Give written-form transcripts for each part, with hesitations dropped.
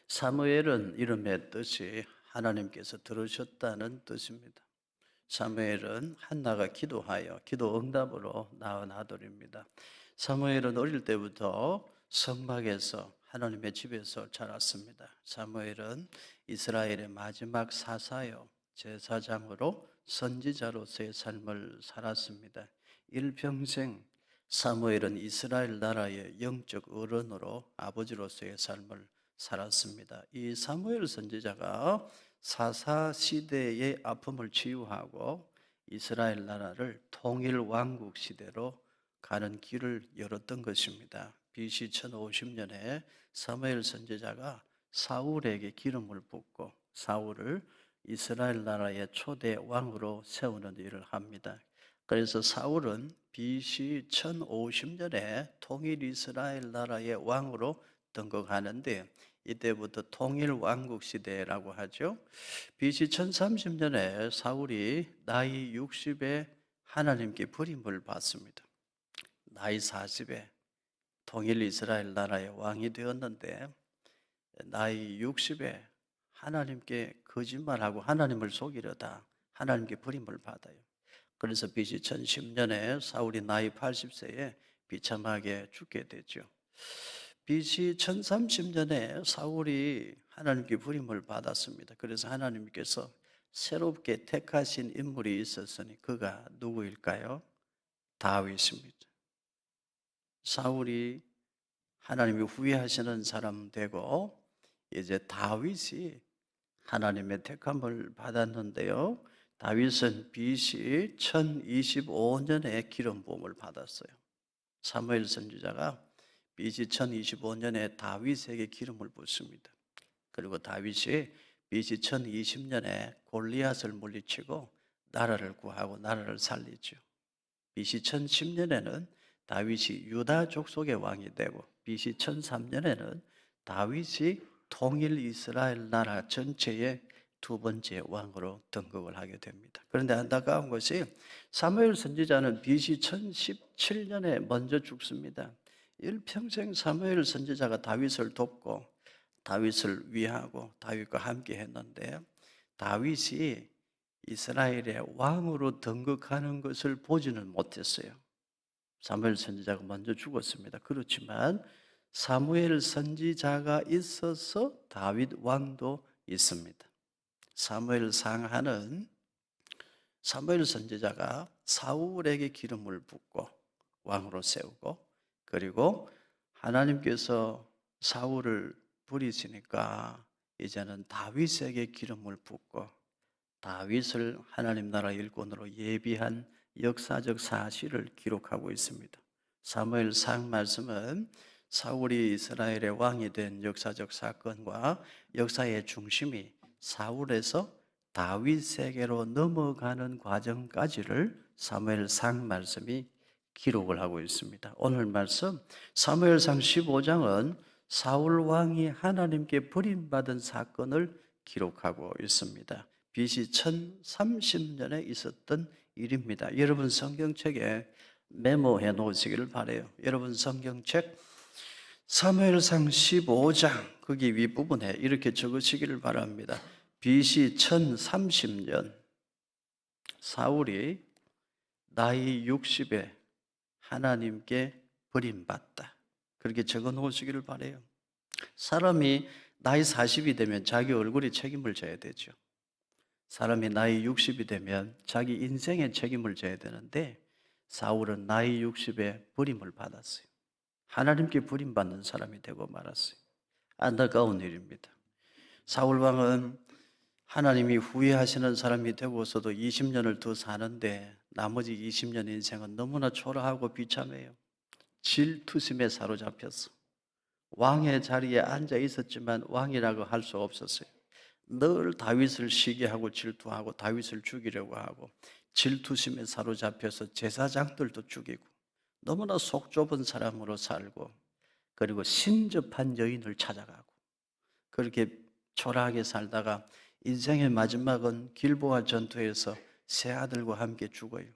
사무엘은 이름의 뜻이 하나님께서 들으셨다는 뜻입니다. 사무엘은 한나가 기도하여 기도 응답으로 낳은 아들입니다. 사무엘은 어릴 때부터 성막에서 하나님의 집에서 자랐습니다. 사무엘은 이스라엘의 마지막 사사요 제사장으로 선지자로서의 삶을 살았습니다. 일평생 사무엘은 이스라엘 나라의 영적 어른으로 아버지로서의 삶을 살았습니다. 이 사무엘 선지자가 사사 시대의 아픔을 치유하고 이스라엘 나라를 통일 왕국 시대로 가는 길을 열었던 것입니다. BC 1050년에 사무엘 선지자가 사울에게 기름을 붓고 사울을 이스라엘 나라의 초대 왕으로 세우는 일을 합니다. 그래서 사울은 BC 1050년에 통일 이스라엘 나라의 왕으로 등극하는데 이때부터 통일왕국 시대라고 하죠. BC 1030년에 사울이 나이 60에 하나님께 버림을 받습니다. 나이 40에 통일 이스라엘 나라의 왕이 되었는데 나이 60에 하나님께 거짓말하고 하나님을 속이려다 하나님께 버림을 받아요. 그래서 BC 1010년에 사울이 나이 80세에 비참하게 죽게 되죠. BC 1030년에 사울이 하나님께 부림을 받았습니다. 그래서 하나님께서 새롭게 택하신 인물이 있었으니 그가 누구일까요? 다윗입니다. 사울이 하나님이 후회하시는 사람 되고 이제 다윗이 하나님의 택함을 받았는데요. 다윗은 BC 1025년에 기름 부음을 받았어요. 사무엘 선지자가 BC 1025년에 다윗에게 기름을 붓습니다. 그리고 다윗이 BC 1020년에 골리앗을 물리치고 나라를 구하고 나라를 살리죠. BC 1010년에는 다윗이 유다 족속의 왕이 되고 BC 1003년에는 다윗이 통일 이스라엘 나라 전체의 두 번째 왕으로 등극을 하게 됩니다. 그런데 안타까운 것이 사무엘 선지자는 BC 1017년에 먼저 죽습니다. 일평생 사무엘 선지자가 다윗을 돕고 다윗을 위하고 다윗과 함께 했는데 다윗이 이스라엘의 왕으로 등극하는 것을 보지는 못했어요. 사무엘 선지자가 먼저 죽었습니다. 그렇지만 사무엘 선지자가 있어서 다윗 왕도 있습니다. 사무엘 상하는 사무엘 선지자가 사울에게 기름을 붓고 왕으로 세우고 그리고 하나님께서 사울을 부리시니까 이제는 다윗에게 기름을 붓고 다윗을 하나님 나라 일꾼으로 예비한 역사적 사실을 기록하고 있습니다. 사무엘상 말씀은 사울이 이스라엘의 왕이 된 역사적 사건과 역사의 중심이 사울에서 다윗에게로 넘어가는 과정까지를 사무엘상 말씀이 기록을 하고 있습니다. 오늘 말씀 사무엘상 15장은 사울 왕이 하나님께 버림받은 사건을 기록하고 있습니다. BC 1030년에 있었던 일입니다. 여러분 성경책에 메모해 놓으시기를 바라요. 여러분 성경책 사무엘상 15장 거기 윗부분에 이렇게 적으시기를 바랍니다. BC 1030년 사울이 나이 60에 하나님께 버림받다. 그렇게 적어 놓으시기를 바라요. 사람이 나이 40이 되면 자기 얼굴에 책임을 져야 되죠. 사람이 나이 60이 되면 자기 인생에 책임을 져야 되는데 사울은 나이 60에 버림을 받았어요. 하나님께 버림받는 사람이 되고 말았어요. 안타까운 일입니다. 사울 왕은 하나님이 후회하시는 사람이 되고서도 20년을 더 사는데 나머지 20년 인생은 너무나 초라하고 비참해요. 질투심에 사로잡혔어. 왕의 자리에 앉아 있었지만 왕이라고 할 수 없었어요. 늘 다윗을 시기하고 질투하고 다윗을 죽이려고 하고 질투심에 사로잡혀서 제사장들도 죽이고 너무나 속 좁은 사람으로 살고 그리고 신접한 여인을 찾아가고 그렇게 초라하게 살다가 인생의 마지막은 길보아 전투에서 세 아들과 함께 죽어요.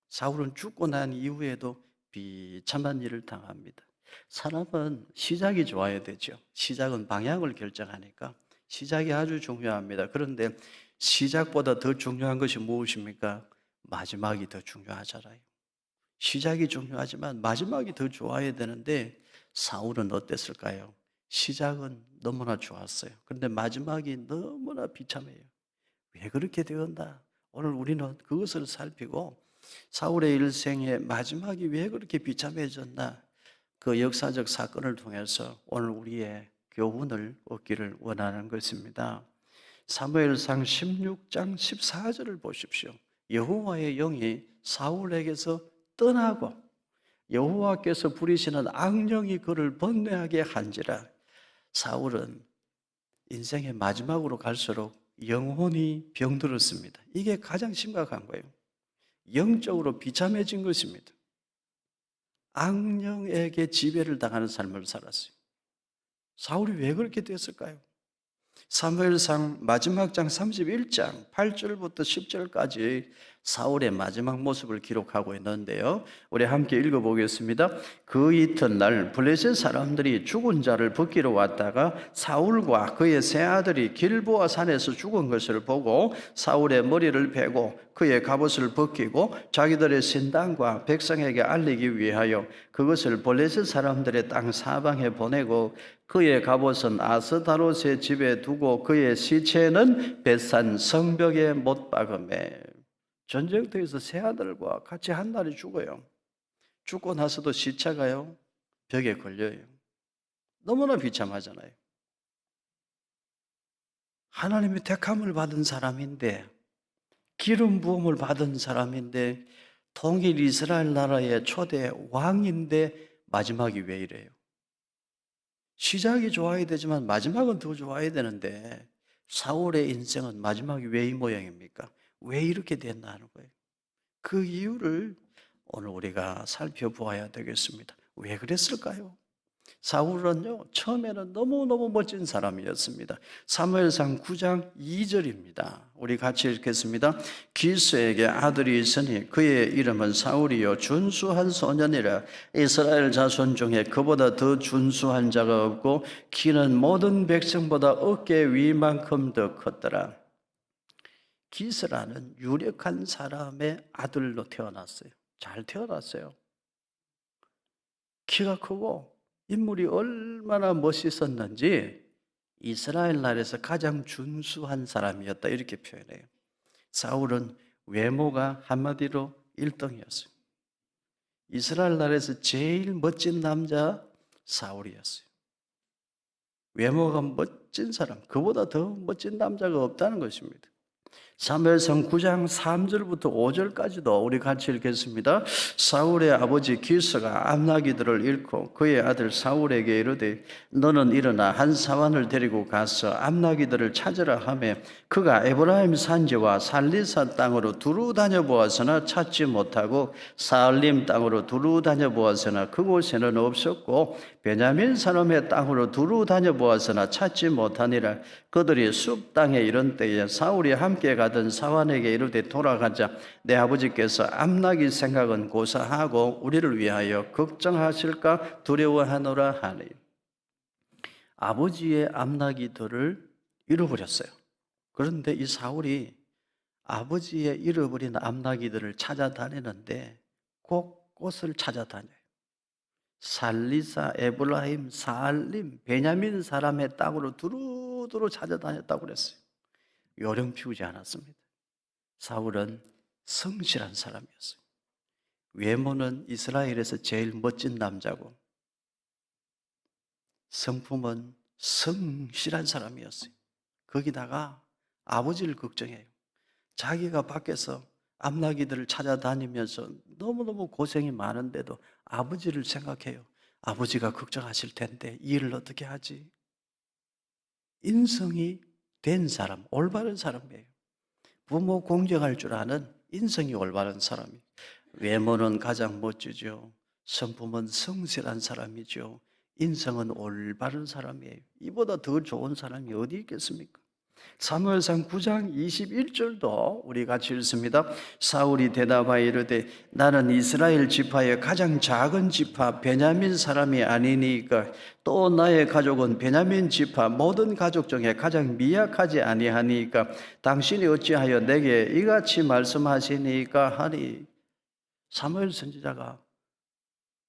사울은 죽고 난 이후에도 비참한 일을 당합니다. 사람은 시작이 좋아야 되죠. 시작은 방향을 결정하니까 시작이 아주 중요합니다. 그런데 시작보다 더 중요한 것이 무엇입니까? 마지막이 더 중요하잖아요. 시작이 중요하지만 마지막이 더 좋아야 되는데 사울은 어땠을까요? 시작은 너무나 좋았어요. 그런데 마지막이 너무나 비참해요. 왜 그렇게 되었나? 오늘 우리는 그것을 살피고 사울의 일생의 마지막이 왜 그렇게 비참해졌나? 그 역사적 사건을 통해서 오늘 우리의 교훈을 얻기를 원하는 것입니다. 사무엘상 16장 14절을 보십시오. 여호와의 영이 사울에게서 떠나고 여호와께서 부리시는 악령이 그를 번뇌하게 한지라. 사울은 인생의 마지막으로 갈수록 영혼이 병들었습니다. 이게 가장 심각한 거예요. 영적으로 비참해진 것입니다. 악령에게 지배를 당하는 삶을 살았어요. 사울이 왜 그렇게 됐을까요? 사무엘상 마지막 장 31장 8절부터 10절까지 사울의 마지막 모습을 기록하고 있는데요. 우리 함께 읽어보겠습니다. 그 이튿날 블레셋 사람들이 죽은 자를 벗기러 왔다가 사울과 그의 세 아들이 길보아 산에서 죽은 것을 보고 사울의 머리를 베고 그의 갑옷을 벗기고 자기들의 신당과 백성에게 알리기 위하여 그것을 블레셋 사람들의 땅 사방에 보내고 그의 갑옷은 아스다롯의 집에 두고 그의 시체는 벳산 성벽에 못 박음에. 전쟁터에서 세 아들과 같이 한 날이 죽어요. 죽고 나서도 시체가요 벽에 걸려요. 너무나 비참하잖아요. 하나님의 택함을 받은 사람인데, 기름 부음을 받은 사람인데, 통일 이스라엘 나라의 초대 왕인데 마지막이 왜 이래요? 시작이 좋아야 되지만 마지막은 더 좋아야 되는데 사울의 인생은 마지막이 왜 이 모양입니까? 왜 이렇게 됐나 하는 거예요. 그 이유를 오늘 우리가 살펴보아야 되겠습니다. 왜 그랬을까요? 사울은요, 처음에는 너무너무 멋진 사람이었습니다. 사무엘상 9장 2절입니다. 우리 같이 읽겠습니다. 기스에게 아들이 있으니 그의 이름은 사울이요 준수한 소년이라. 이스라엘 자손 중에 그보다 더 준수한 자가 없고 키는 모든 백성보다 어깨 위만큼 더 컸더라. 기스라는 유력한 사람의 아들로 태어났어요. 잘 태어났어요. 키가 크고 인물이 얼마나 멋있었는지 이스라엘 나라에서 가장 준수한 사람이었다 이렇게 표현해요. 사울은 외모가 한마디로 1등이었어요. 이스라엘 나라에서 제일 멋진 남자 사울이었어요. 외모가 멋진 사람, 그보다 더 멋진 남자가 없다는 것입니다. 사무엘상 9장 3절부터 5절까지도 우리 같이 읽겠습니다. 사울의 아버지 기스가 암나기들을 잃고 그의 아들 사울에게 이르되 너는 일어나 한 사환을 데리고 가서 암나기들을 찾으라 하며 그가 에브라임 산지와 살리사 땅으로 두루 다녀보았으나 찾지 못하고 사알림 땅으로 두루 다녀보았으나 그곳에는 없었고 베냐민 사람의 땅으로 두루 다녀보았으나 찾지 못하니라. 그들이 숲 땅에 이른 때에 사울이 함께 가던 사환에게 이르되 돌아가자. 내 아버지께서 암나기 생각은 고사하고 우리를 위하여 걱정하실까 두려워하노라 하니. 아버지의 암나기들을 잃어버렸어요. 그런데 이 사울이 아버지의 잃어버린 암나기들을 찾아다니는데 곳곳을 찾아다녀요. 살리사, 에브라임, 사알림, 베냐민 사람의 땅으로 두루두루 찾아다녔다고 그랬어요. 요령 피우지 않았습니다. 사울은 성실한 사람이었어요. 외모는 이스라엘에서 제일 멋진 남자고 성품은 성실한 사람이었어요. 거기다가 아버지를 걱정해요. 자기가 밖에서 암나기들을 찾아다니면서 너무너무 고생이 많은데도 아버지를 생각해요. 아버지가 걱정하실 텐데 이 일을 어떻게 하지? 인성이 된 사람, 올바른 사람이에요. 부모 공경할 줄 아는 인성이 올바른 사람이에요. 외모는 가장 멋지죠. 성품은 성실한 사람이죠. 인성은 올바른 사람이에요. 이보다 더 좋은 사람이 어디 있겠습니까? 사무엘상 9장 21절도 우리 같이 읽습니다. 사울이 대답하여 이르되 나는 이스라엘 지파의 가장 작은 지파 베냐민 사람이 아니니까 또 나의 가족은 베냐민 지파 모든 가족 중에 가장 미약하지 아니하니까 당신이 어찌하여 내게 이같이 말씀하시니까 하니. 사무엘 선지자가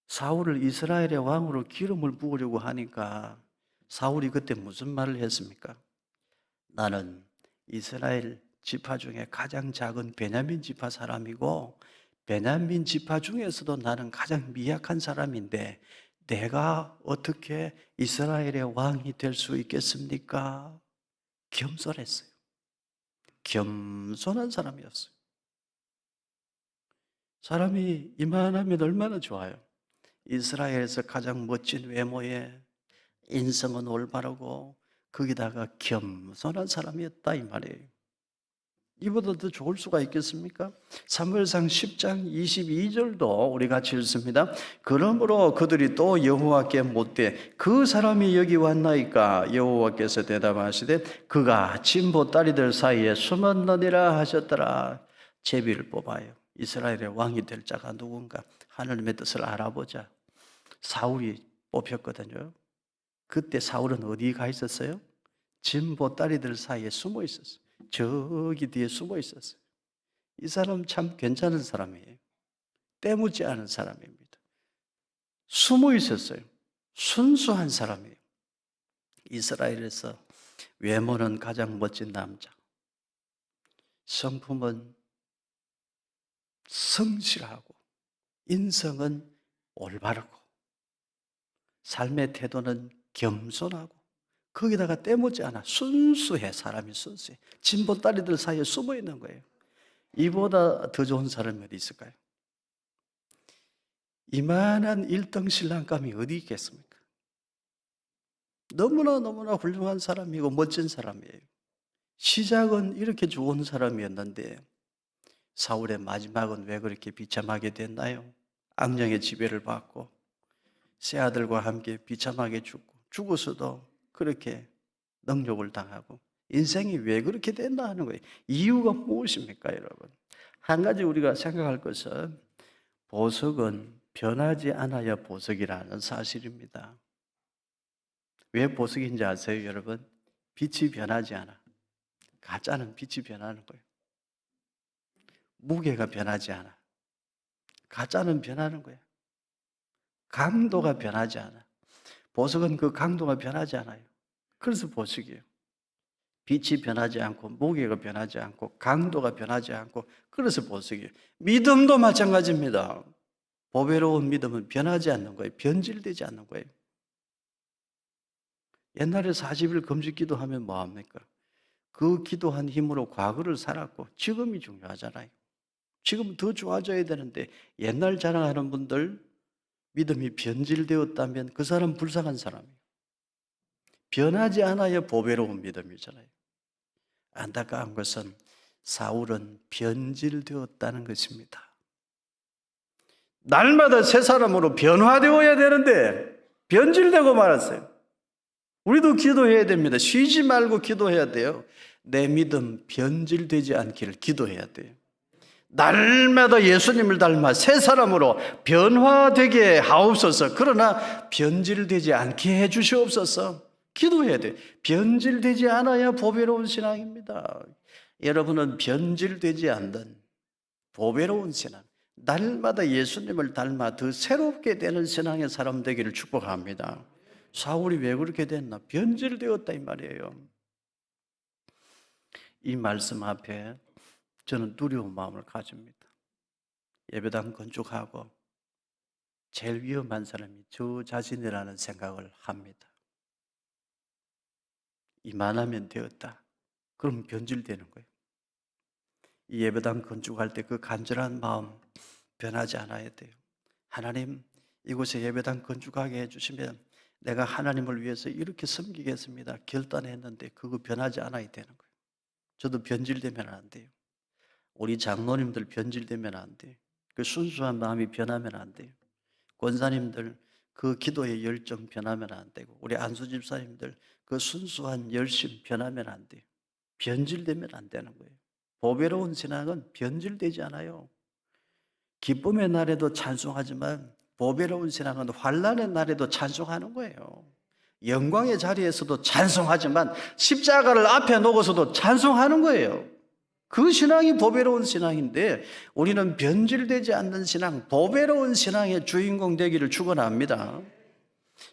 사울을 이스라엘의 왕으로 기름을 부으려고 하니까 사울이 그때 무슨 말을 했습니까? 나는 이스라엘 지파 중에 가장 작은 베냐민 지파 사람이고 베냐민 지파 중에서도 나는 가장 미약한 사람인데 내가 어떻게 이스라엘의 왕이 될 수 있겠습니까? 겸손했어요. 겸손한 사람이었어요. 사람이 이만하면 얼마나 좋아요. 이스라엘에서 가장 멋진 외모에 인성은 올바르고 거기다가 겸손한 사람이었다 이 말이에요. 이보다 더 좋을 수가 있겠습니까? 사무엘상 10장 22절도 우리 같이 읽습니다. 그러므로 그들이 또 여호와께 묻되 그 사람이 여기 왔나이까? 여호와께서 대답하시되 그가 진보 딸이들 사이에 숨었느니라 하셨더라. 제비를 뽑아요. 이스라엘의 왕이 될 자가 누군가 하나님의 뜻을 알아보자. 사울이 뽑혔거든요. 그때 사울은 어디 가 있었어요? 진보 딸이들 사이에 숨어 있었어요. 저기 뒤에 숨어 있었어요. 이 사람 참 괜찮은 사람이에요. 때묻지 않은 사람입니다. 숨어 있었어요. 순수한 사람이에요. 이스라엘에서 외모는 가장 멋진 남자, 성품은 성실하고 인성은 올바르고 삶의 태도는 겸손하고 거기다가 때묻지 않아. 순수해. 사람이 순수해. 진보 딸이들 사이에 숨어 있는 거예요. 이보다 더 좋은 사람이 어디 있을까요? 이만한 1등 신랑감이 어디 있겠습니까? 너무나 훌륭한 사람이고 멋진 사람이에요. 시작은 이렇게 좋은 사람이었는데 사울의 마지막은 왜 그렇게 비참하게 됐나요? 악령의 지배를 받고 새 아들과 함께 비참하게 죽어서도 그렇게 능욕을 당하고 인생이 왜 그렇게 됐나 하는 거예요. 이유가 무엇입니까, 여러분? 한 가지 우리가 생각할 것은 보석은 변하지 않아야 보석이라는 사실입니다. 왜 보석인지 아세요, 여러분? 빛이 변하지 않아. 가짜는 빛이 변하는 거예요. 무게가 변하지 않아. 가짜는 변하는 거예요. 강도가 변하지 않아. 보석은 그 강도가 변하지 않아요. 그래서 보석이에요. 빛이 변하지 않고 무게가 변하지 않고 강도가 변하지 않고 그래서 보석이에요. 믿음도 마찬가지입니다. 보배로운 믿음은 변하지 않는 거예요. 변질되지 않는 거예요. 옛날에 40일 금식 기도하면 뭐합니까? 그 기도한 힘으로 과거를 살았고 지금이 중요하잖아요. 지금 더 좋아져야 되는데 옛날 자랑하는 분들 믿음이 변질되었다면 그 사람 불쌍한 사람이에요. 변하지 않아야 보배로운 믿음이잖아요. 안타까운 것은 사울은 변질되었다는 것입니다. 날마다 새 사람으로 변화되어야 되는데 변질되고 말았어요. 우리도 기도해야 됩니다. 쉬지 말고 기도해야 돼요. 내 믿음 변질되지 않기를 기도해야 돼요. 날마다 예수님을 닮아 새 사람으로 변화되게 하옵소서. 그러나 변질되지 않게 해주시옵소서. 기도해야 돼요. 변질되지 않아야 보배로운 신앙입니다. 여러분은 변질되지 않는 보배로운 신앙, 날마다 예수님을 닮아 더 새롭게 되는 신앙의 사람 되기를 축복합니다. 사울이 왜 그렇게 됐나? 변질되었다 이 말이에요. 이 말씀 앞에 저는 두려운 마음을 가집니다. 예배당 건축하고 제일 위험한 사람이 저 자신이라는 생각을 합니다. 이만하면 되었다. 그럼 변질되는 거예요. 이 예배당 건축할 때 그 간절한 마음 변하지 않아야 돼요. 하나님, 이곳에 예배당 건축하게 해주시면 내가 하나님을 위해서 이렇게 섬기겠습니다. 결단했는데 그거 변하지 않아야 되는 거예요. 저도 변질되면 안 돼요. 우리 장로님들 변질되면 안 돼요. 그 순수한 마음이 변하면 안 돼요. 권사님들 그 기도의 열정 변하면 안 되고 우리 안수 집사님들 그 순수한 열심 변하면 안 돼요. 변질되면 안 되는 거예요. 보배로운 신앙은 변질되지 않아요. 기쁨의 날에도 찬송하지만 보배로운 신앙은 환난의 날에도 찬송하는 거예요. 영광의 자리에서도 찬송하지만 십자가를 앞에 놓고서도 찬송하는 거예요. 그 신앙이 보배로운 신앙인데 우리는 변질되지 않는 신앙, 보배로운 신앙의 주인공 되기를 축원합니다.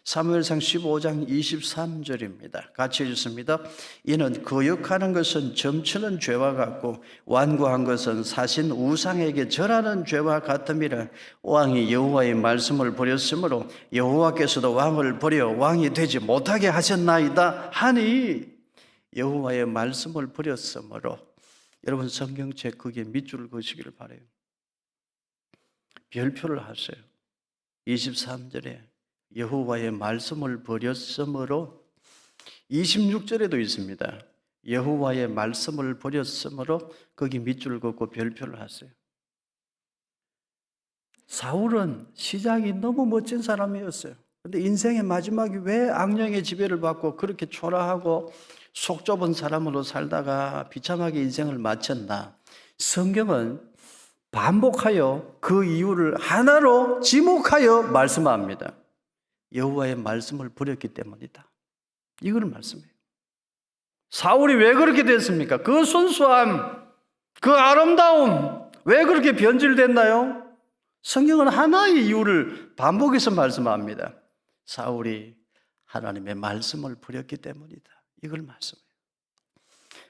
사무엘상 15장 23절입니다. 같이 읽습니다. 이는 거역하는 것은 점치는 죄와 같고 완고한 것은 사신 우상에게 절하는 죄와 같음이라. 왕이 여호와의 말씀을 버렸으므로 여호와께서도 왕을 버려 왕이 되지 못하게 하셨나이다 하니, 여호와의 말씀을 버렸으므로, 여러분 성경책 거기에 밑줄을 그으시기를 바라요. 별표를 하세요. 23절에 여호와의 말씀을 버렸으므로, 26절에도 있습니다. 여호와의 말씀을 버렸으므로 거기 밑줄을 긋고 별표를 하세요. 사울은 시작이 너무 멋진 사람이었어요. 근데 인생의 마지막이 왜 악령의 지배를 받고 그렇게 초라하고 속 좁은 사람으로 살다가 비참하게 인생을 마쳤나? 성경은 반복하여 그 이유를 하나로 지목하여 말씀합니다. 여호와의 말씀을 버렸기 때문이다. 이걸 말씀해요. 사울이 왜 그렇게 됐습니까? 그 순수함, 그 아름다움, 왜 그렇게 변질됐나요? 성경은 하나의 이유를 반복해서 말씀합니다. 사울이 하나님의 말씀을 버렸기 때문이다. 이걸 말씀해요.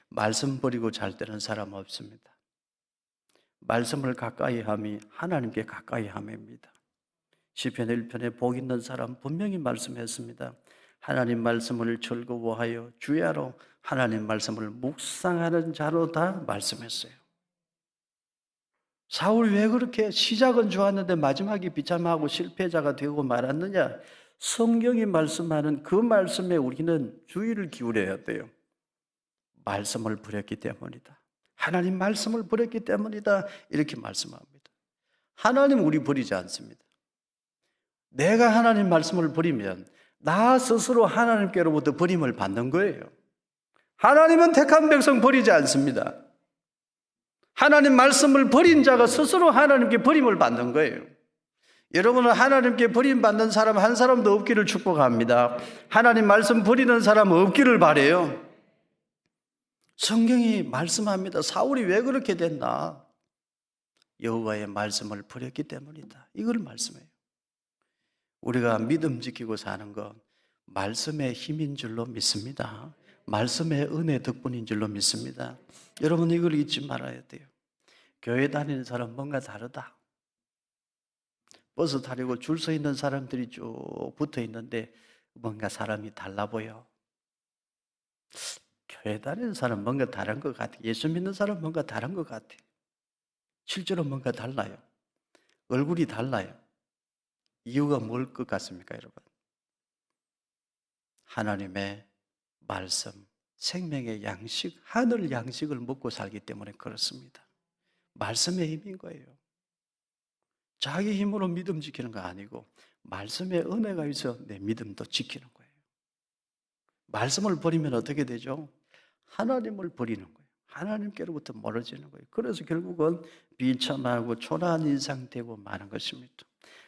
말씀 버리고 잘 되는 사람 없습니다. 말씀을 가까이 함이 하나님께 가까이 함입니다. 시편 1편에 복 있는 사람 분명히 말씀했습니다. 하나님 말씀을 즐거워하여 주야로 하나님 말씀을 묵상하는 자로 다 말씀했어요. 사울이 왜 그렇게 시작은 좋았는데 마지막이 비참하고 실패자가 되고 말았느냐? 성경이 말씀하는 그 말씀에 우리는 주의를 기울여야 돼요. 말씀을 버렸기 때문이다. 하나님 말씀을 버렸기 때문이다. 이렇게 말씀합니다. 하나님 우리 버리지 않습니다. 내가 하나님 말씀을 버리면 나 스스로 하나님께로부터 버림을 받는 거예요. 하나님은 택한 백성 버리지 않습니다. 하나님 말씀을 버린 자가 스스로 하나님께 버림을 받는 거예요. 여러분은 하나님께 버림받는 사람 한 사람도 없기를 축복합니다. 하나님 말씀 버리는 사람 없기를 바라요. 성경이 말씀합니다. 사울이 왜 그렇게 됐나? 여호와의 말씀을 버렸기 때문이다. 이걸 말씀해요. 우리가 믿음 지키고 사는 건 말씀의 힘인 줄로 믿습니다. 말씀의 은혜 덕분인 줄로 믿습니다. 여러분 이걸 잊지 말아야 돼요. 교회 다니는 사람 뭔가 다르다. 버스 타려고 줄 서 있는 사람들이 쭉 붙어 있는데 뭔가 사람이 달라 보여. 교회 다니는 사람 뭔가 다른 것 같아. 예수 믿는 사람 뭔가 다른 것 같아. 실제로 뭔가 달라요. 얼굴이 달라요. 이유가 뭘 것 같습니까, 여러분? 하나님의 말씀, 생명의 양식, 하늘 양식을 먹고 살기 때문에 그렇습니다. 말씀의 힘인 거예요. 자기 힘으로 믿음 지키는 거 아니고 말씀의 은혜가 있어 내 믿음도 지키는 거예요. 말씀을 버리면 어떻게 되죠? 하나님을 버리는 거예요. 하나님께로부터 멀어지는 거예요. 그래서 결국은 비참하고 초라한 인상 되고 마는 것입니다.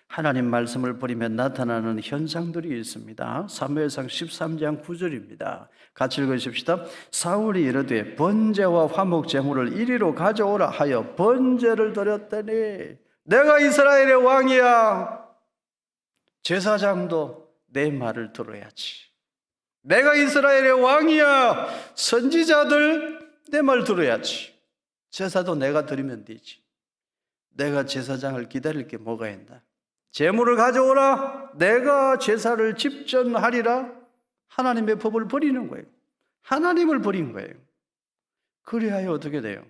하나님 말씀을 버리면 나타나는 현상들이 있습니다. 사무엘상 13장 9절입니다. 같이 읽으십시다. 사울이 이르되 번제와 화목 제물을 이리로 가져오라 하여 번제를 드렸더니 내가 이스라엘의 왕이야. 제사장도 내 말을 들어야지. 내가 이스라엘의 왕이야. 선지자들 내 말 들어야지. 제사도 내가 드리면 되지. 내가 제사장을 기다릴 게 뭐가 있나? 제물을 가져오라. 내가 제사를 집전하리라. 하나님의 법을 버리는 거예요. 하나님을 버린 거예요. 그래야 어떻게 돼요?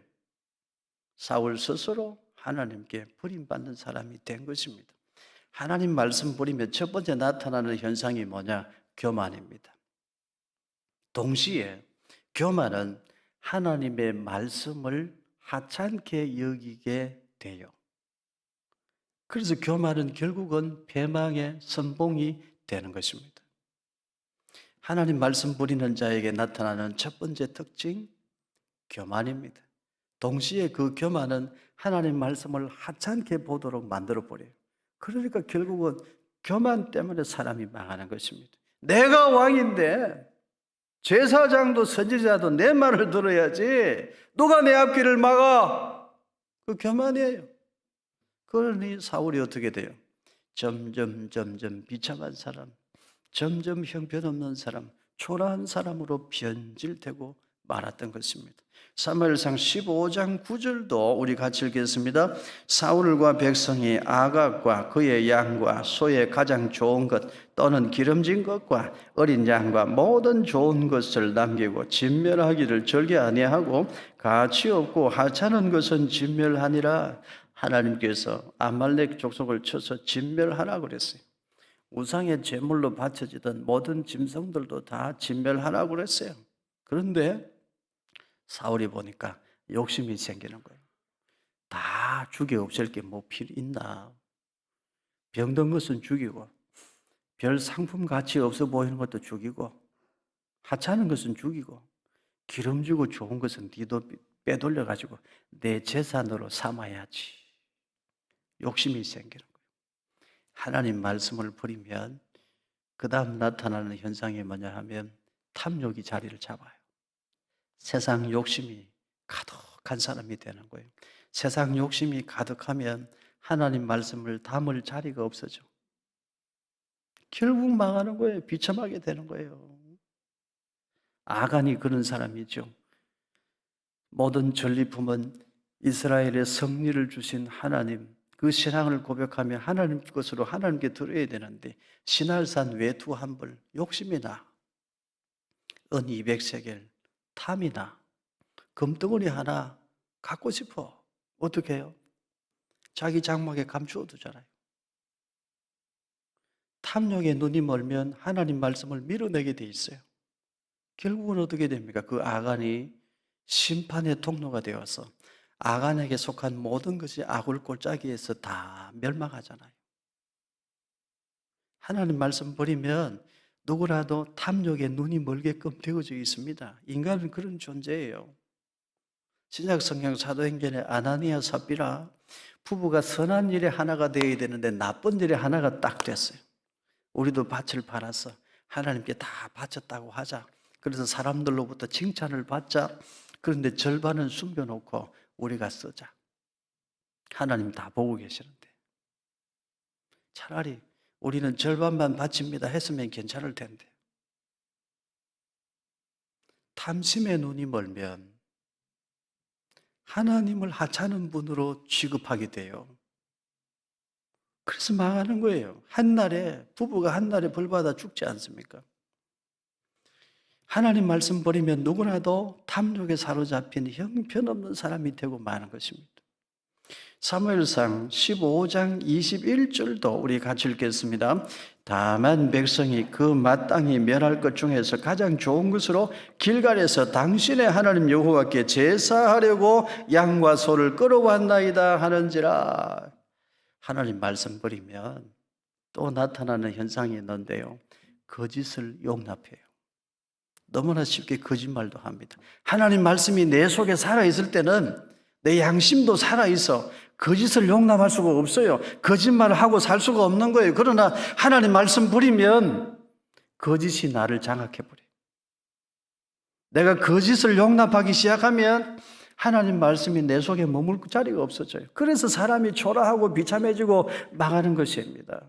사울 스스로 하나님께 버림받는 사람이 된 것입니다. 하나님 말씀 버리면 첫 번째 나타나는 현상이 뭐냐? 교만입니다. 동시에 교만은 하나님의 말씀을 하찮게 여기게 돼요. 그래서 교만은 결국은 패망의 선봉이 되는 것입니다. 하나님 말씀 버리는 자에게 나타나는 첫 번째 특징, 교만입니다. 동시에 그 교만은 하나님 말씀을 하찮게 보도록 만들어 버려요. 그러니까 결국은 교만 때문에 사람이 망하는 것입니다. 내가 왕인데 제사장도 선지자도 내 말을 들어야지 누가 내 앞길을 막아? 그 교만이에요. 그러니 사울이 어떻게 돼요? 점점 비참한 사람, 점점 형편없는 사람, 초라한 사람으로 변질되고 말았던 것입니다. 사무엘상 15장 9절도 우리 같이 읽겠습니다. 사울과 백성이 아각과 그의 양과 소의 가장 좋은 것 또는 기름진 것과 어린 양과 모든 좋은 것을 남기고 진멸하기를 절개 아니하고 가치 없고 하찮은 것은 진멸하니라. 하나님께서 아말렉 족속을 쳐서 진멸하라고 그랬어요. 우상의 제물로 바쳐지던 모든 짐승들도 다 진멸하라고 그랬어요. 그런데 사울이 보니까 욕심이 생기는 거예요. 다 죽여 없앨 게 뭐 필요 있나? 병든 것은 죽이고 별 상품 가치 없어 보이는 것도 죽이고 하찮은 것은 죽이고 기름지고 좋은 것은 뒤도 빼돌려 가지고 내 재산으로 삼아야지. 욕심이 생기는 거예요. 하나님 말씀을 버리면 그 다음 나타나는 현상이 뭐냐 하면 탐욕이 자리를 잡아요. 세상 욕심이 가득한 사람이 되는 거예요. 세상 욕심이 가득하면 하나님 말씀을 담을 자리가 없어져. 결국 망하는 거예요. 비참하게 되는 거예요. 아간이 그런 사람이죠. 모든 전리품은 이스라엘의 승리를 주신 하나님, 그 신앙을 고백하며 하나님 것으로 하나님께 드려야 되는데 신할산 외투 한 벌 욕심이 나. 은 200세겔 탐이 나. 금덩어리 하나 갖고 싶어. 어떻게 해요? 자기 장막에 감추어 두잖아요. 탐욕에 눈이 멀면 하나님 말씀을 밀어내게 돼 있어요. 결국은 어떻게 됩니까? 그 아간이 심판의 통로가 되어서 아간에게 속한 모든 것이 아굴 골짜기에서 다 멸망하잖아요. 하나님 말씀 버리면 누구라도 탐욕에 눈이 멀게끔 되어져 있습니다. 인간은 그런 존재예요. 신약 성경 사도행전에 아나니아 삽비라 부부가 선한 일에 하나가 되어야 되는데 나쁜 일에 하나가 딱 됐어요. 우리도 밭을 팔아서 하나님께 다 바쳤다고 하자. 그래서 사람들로부터 칭찬을 받자. 그런데 절반은 숨겨놓고 우리가 쓰자. 하나님 다 보고 계시는데. 차라리 우리는 절반만 바칩니다 했으면 괜찮을 텐데. 탐심의 눈이 멀면 하나님을 하찮은 분으로 취급하게 돼요. 그래서 망하는 거예요. 한날에 부부가 한날에 벌받아 죽지 않습니까? 하나님 말씀 버리면 누구라도 탐욕에 사로잡힌 형편없는 사람이 되고 마는 것입니다. 사무엘상 15장 21절도 우리 같이 읽겠습니다. 다만 백성이 그 마땅히 멸할 것 중에서 가장 좋은 것으로 길갈에서 당신의 하나님 여호와께 제사하려고 양과 소를 끌어왔나이다 하는지라. 하나님 말씀 버리면 또 나타나는 현상이 있는데요. 거짓을 용납해요. 너무나 쉽게 거짓말도 합니다. 하나님 말씀이 내 속에 살아있을 때는 내 양심도 살아있어. 거짓을 용납할 수가 없어요. 거짓말을 하고 살 수가 없는 거예요. 그러나 하나님 말씀 버리면 거짓이 나를 장악해버려요. 내가 거짓을 용납하기 시작하면 하나님 말씀이 내 속에 머물 자리가 없어져요. 그래서 사람이 초라하고 비참해지고 망하는 것입니다.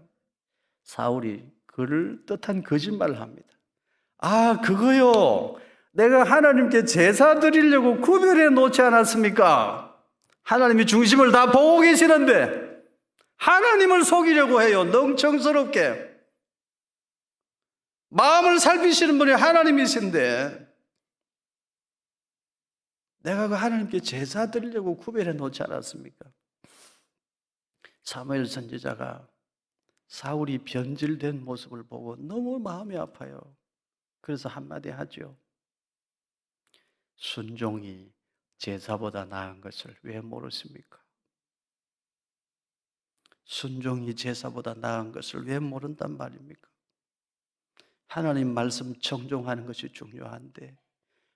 사울이 그를 뜻한 거짓말을 합니다. 아, 그거요. 내가 하나님께 제사 드리려고 구별해 놓지 않았습니까? 하나님이 중심을 다 보고 계시는데 하나님을 속이려고 해요. 능청스럽게. 마음을 살피시는 분이 하나님이신데 내가 그 하나님께 제사 드리려고 구별해 놓지 않았습니까? 사무엘 선지자가 사울이 변질된 모습을 보고 너무 마음이 아파요. 그래서 한마디 하죠. 순종이 제사보다 나은 것을 왜 모르십니까? 순종이 제사보다 나은 것을 왜 모른단 말입니까? 하나님 말씀 청종하는 것이 중요한데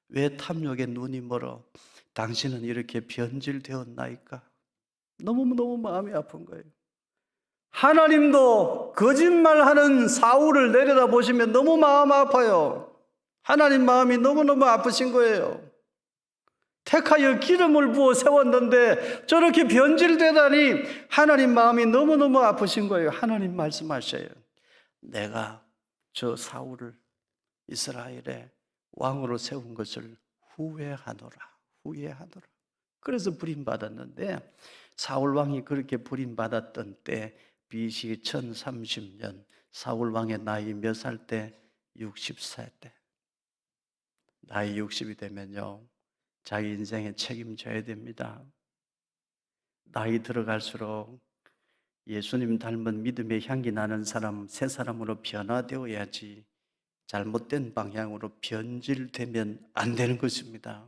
왜 탐욕에 눈이 멀어? 당신은 이렇게 변질되었나이까? 너무너무 마음이 아픈 거예요. 하나님도 거짓말하는 사울을 내려다보시면 너무 마음 아파요. 하나님 마음이 너무너무 아프신 거예요. 택하여 기름을 부어 세웠는데 저렇게 변질되다니 하나님 마음이 너무너무 아프신 거예요. 하나님 말씀하셔요. 내가 저 사울을 이스라엘의 왕으로 세운 것을 후회하노라. 후회하노라. 그래서 부림받았는데 사울 왕이 그렇게 부림받았던 때 BC 1030년 사울 왕의 나이 몇 살 때? 60세 때. 나이 60이 되면요, 자기 인생에 책임져야 됩니다. 나이 들어갈수록 예수님 닮은 믿음의 향기 나는 사람, 새 사람으로 변화되어야지 잘못된 방향으로 변질되면 안 되는 것입니다.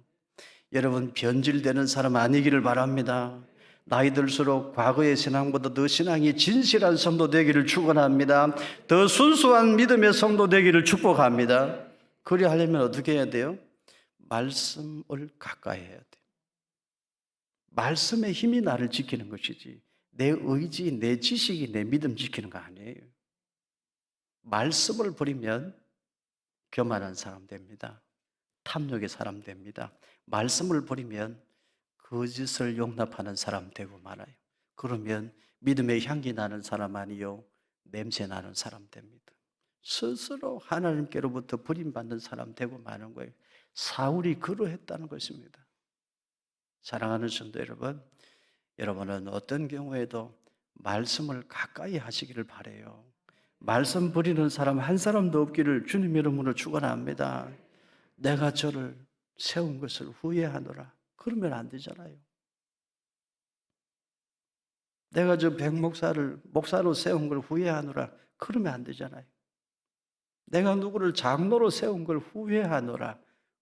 여러분, 변질되는 사람 아니기를 바랍니다. 나이 들수록 과거의 신앙보다 더 신앙이 진실한 성도 되기를 축원합니다. 더 순수한 믿음의 성도 되기를 축복합니다. 그리 하려면 어떻게 해야 돼요? 말씀을 가까이 해야 돼요. 말씀의 힘이 나를 지키는 것이지 내 의지, 내 지식이 내 믿음 지키는 거 아니에요. 말씀을 버리면 교만한 사람 됩니다. 탐욕의 사람 됩니다. 말씀을 버리면 거짓을 용납하는 사람 되고 말아요. 그러면 믿음의 향기 나는 사람 아니요, 냄새 나는 사람 됩니다. 스스로 하나님께로부터 버림받는 사람 되고 마는 거예요. 사울이 그러했다는 것입니다. 사랑하는 성도 여러분, 여러분은 어떤 경우에도 말씀을 가까이 하시기를 바라요. 말씀 버리는 사람 한 사람도 없기를 주님 이름으로 축원합니다. 내가 저를 세운 것을 후회하노라. 그러면 안 되잖아요. 내가 저 백목사를 목사로 세운 걸 후회하노라. 그러면 안 되잖아요. 내가 누구를 장로로 세운 걸 후회하노라.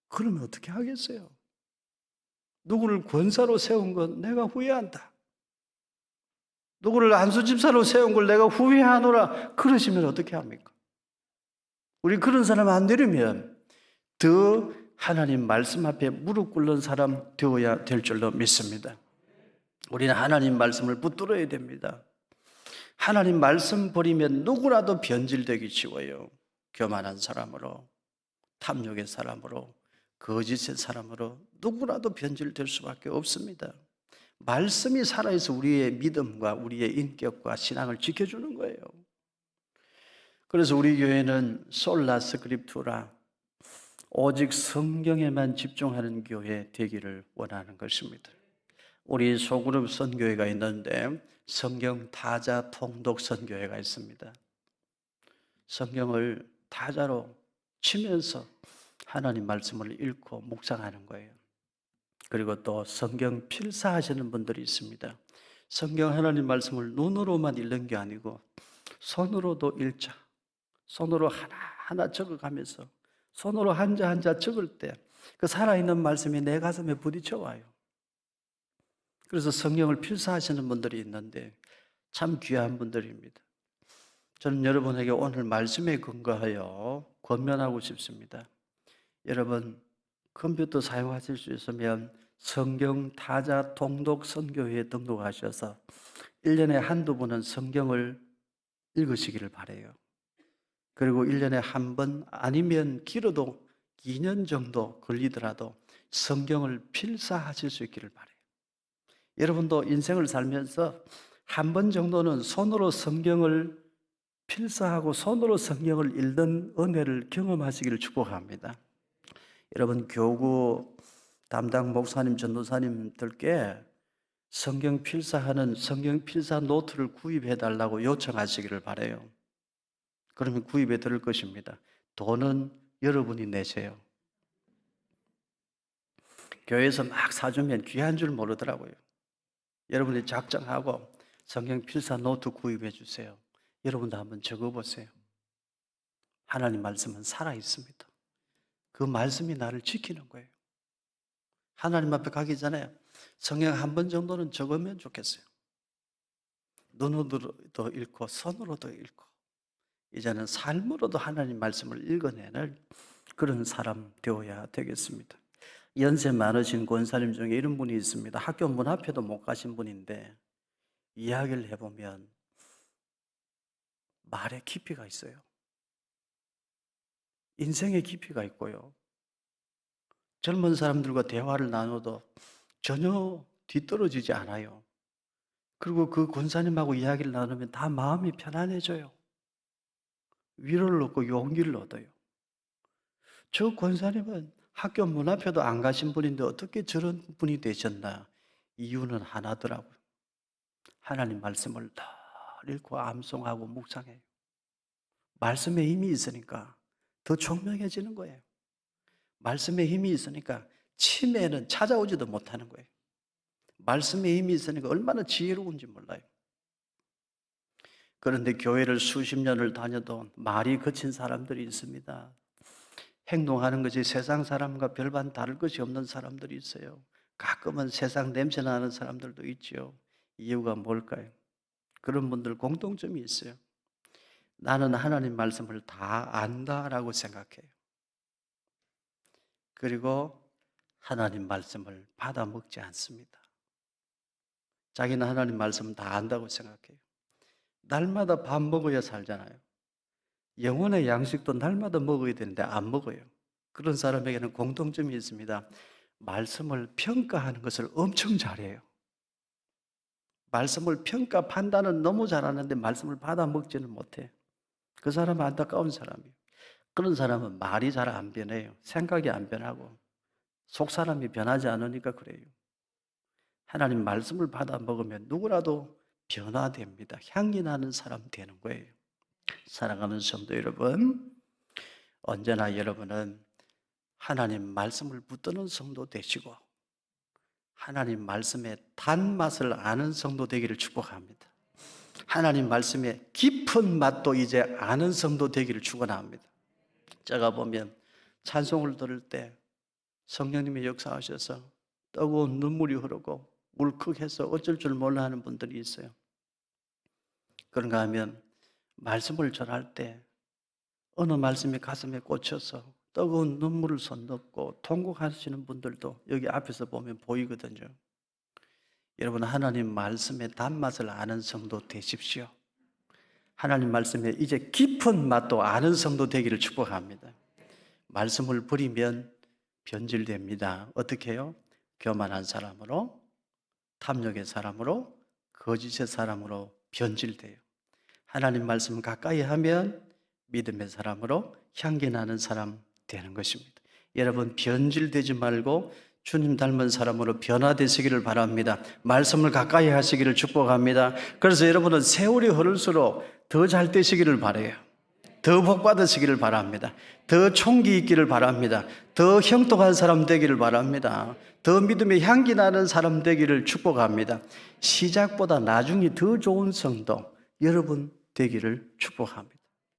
그러면 어떻게 하겠어요? 누구를 권사로 세운 건 내가 후회한다. 누구를 안수집사로 세운 걸 내가 후회하노라. 그러시면 어떻게 합니까? 우리 그런 사람 안 되려면 더 하나님 말씀 앞에 무릎 꿇는 사람 되어야 될 줄로 믿습니다. 우리는 하나님 말씀을 붙들어야 됩니다. 하나님 말씀 버리면 누구라도 변질되기 쉬워요. 교만한 사람으로, 탐욕의 사람으로, 거짓의 사람으로 누구라도 변질될 수밖에 없습니다. 말씀이 살아있어 우리의 믿음과 우리의 인격과 신앙을 지켜주는 거예요. 그래서 우리 교회는 솔라 스크립투라, 오직 성경에만 집중하는 교회 되기를 원하는 것입니다. 우리 소그룹 선교회가 있는데 성경 타자 통독 선교회가 있습니다. 성경을 타자로 치면서 하나님 말씀을 읽고 묵상하는 거예요. 그리고 또 성경 필사하시는 분들이 있습니다. 성경 하나님 말씀을 눈으로만 읽는 게 아니고 손으로도 읽자. 손으로 하나하나 적어가면서 손으로 한자 한자 적을 때 그 살아있는 말씀이 내 가슴에 부딪혀 와요. 그래서 성경을 필사하시는 분들이 있는데 참 귀한 분들입니다. 저는 여러분에게 오늘 말씀에 근거하여 권면하고 싶습니다. 여러분, 컴퓨터 사용하실 수 있으면 성경 타자 통독 선교회에 등록하셔서 1년에 한두 번은 성경을 읽으시기를 바라요. 그리고 1년에 한 번 아니면 길어도 2년 정도 걸리더라도 성경을 필사하실 수 있기를 바라요. 여러분도 인생을 살면서 한 번 정도는 손으로 성경을 필사하고 손으로 성경을 읽는 은혜를 경험하시기를 축복합니다. 여러분, 교구 담당 목사님, 전도사님들께 성경 필사하는 성경 필사 노트를 구입해 달라고 요청하시기를 바라요. 그러면 구입해 드릴 것입니다. 돈은 여러분이 내세요. 교회에서 막 사주면 귀한 줄 모르더라고요. 여러분이 작정하고 성경 필사 노트 구입해 주세요. 여러분도 한번 적어보세요. 하나님 말씀은 살아있습니다. 그 말씀이 나를 지키는 거예요. 하나님 앞에 가기 전에 성경 한 번 정도는 적으면 좋겠어요. 눈으로도 읽고 손으로도 읽고 이제는 삶으로도 하나님 말씀을 읽어내는 그런 사람 되어야 되겠습니다. 연세 많으신 권사님 중에 이런 분이 있습니다. 학교 문 앞에도 못 가신 분인데 이야기를 해보면 말에 깊이가 있어요. 인생의 깊이가 있고요. 젊은 사람들과 대화를 나눠도 전혀 뒤떨어지지 않아요. 그리고 그 권사님하고 이야기를 나누면 다 마음이 편안해져요. 위로를 얻고 용기를 얻어요. 저 권사님은 학교 문 앞에도 안 가신 분인데 어떻게 저런 분이 되셨나? 이유는 하나더라고요. 하나님 말씀을 다 읽고 암송하고 묵상해요. 말씀에 힘이 있으니까 더 총명해지는 거예요. 말씀에 힘이 있으니까 치매는 찾아오지도 못하는 거예요. 말씀에 힘이 있으니까 얼마나 지혜로운지 몰라요. 그런데 교회를 수십 년을 다녀도 말이 거친 사람들이 있습니다. 행동하는 것이 세상 사람과 별반 다를 것이 없는 사람들이 있어요. 가끔은 세상 냄새 나는 사람들도 있죠. 이유가 뭘까요? 그런 분들 공통점이 있어요. 나는 하나님 말씀을 다 안다라고 생각해요. 그리고 하나님 말씀을 받아 먹지 않습니다. 자기는 하나님 말씀 다 안다고 생각해요. 날마다 밥 먹어야 살잖아요. 영혼의 양식도 날마다 먹어야 되는데 안 먹어요. 그런 사람에게는 공통점이 있습니다. 말씀을 평가하는 것을 엄청 잘해요. 말씀을 평가 판단은 너무 잘하는데 말씀을 받아 먹지는 못해. 그 사람은 안타까운 사람이에요. 그런 사람은 말이 잘 안 변해요. 생각이 안 변하고 속 사람이 변하지 않으니까 그래요. 하나님 말씀을 받아 먹으면 누구라도 변화됩니다. 향기 나는 사람 되는 거예요. 사랑하는 성도 여러분, 언제나 여러분은 하나님 말씀을 붙드는 성도 되시고 하나님 말씀의 단맛을 아는 성도 되기를 축복합니다. 하나님 말씀의 깊은 맛도 이제 아는 성도 되기를 축원합니다. 제가 보면 찬송을 들을 때 성령님이 역사하셔서 뜨거운 눈물이 흐르고 울컥해서 어쩔 줄 몰라 하는 분들이 있어요. 그런가 하면 말씀을 전할 때 어느 말씀이 가슴에 꽂혀서 뜨거운 눈물을 손넣고 통곡하시는 분들도 여기 앞에서 보면 보이거든요. 여러분, 하나님 말씀의 단맛을 아는 성도 되십시오. 하나님 말씀에 이제 깊은 맛도 아는 성도 되기를 축복합니다. 말씀을 버리면 변질됩니다. 어떻게 해요? 교만한 사람으로, 탐욕의 사람으로, 거짓의 사람으로 변질돼요. 하나님 말씀 가까이 하면 믿음의 사람으로 향기 나는 사람 되는 것입니다. 여러분, 변질되지 말고 주님 닮은 사람으로 변화되시기를 바랍니다. 말씀을 가까이 하시기를 축복합니다. 그래서 여러분은 세월이 흐를수록 더 잘 되시기를 바라요. 더 복 받으시기를 바랍니다. 더 총기 있기를 바랍니다. 더 형통한 사람 되기를 바랍니다. 더 믿음의 향기 나는 사람 되기를 축복합니다. 시작보다 나중이 더 좋은 성도 여러분 되기를 축복합니다.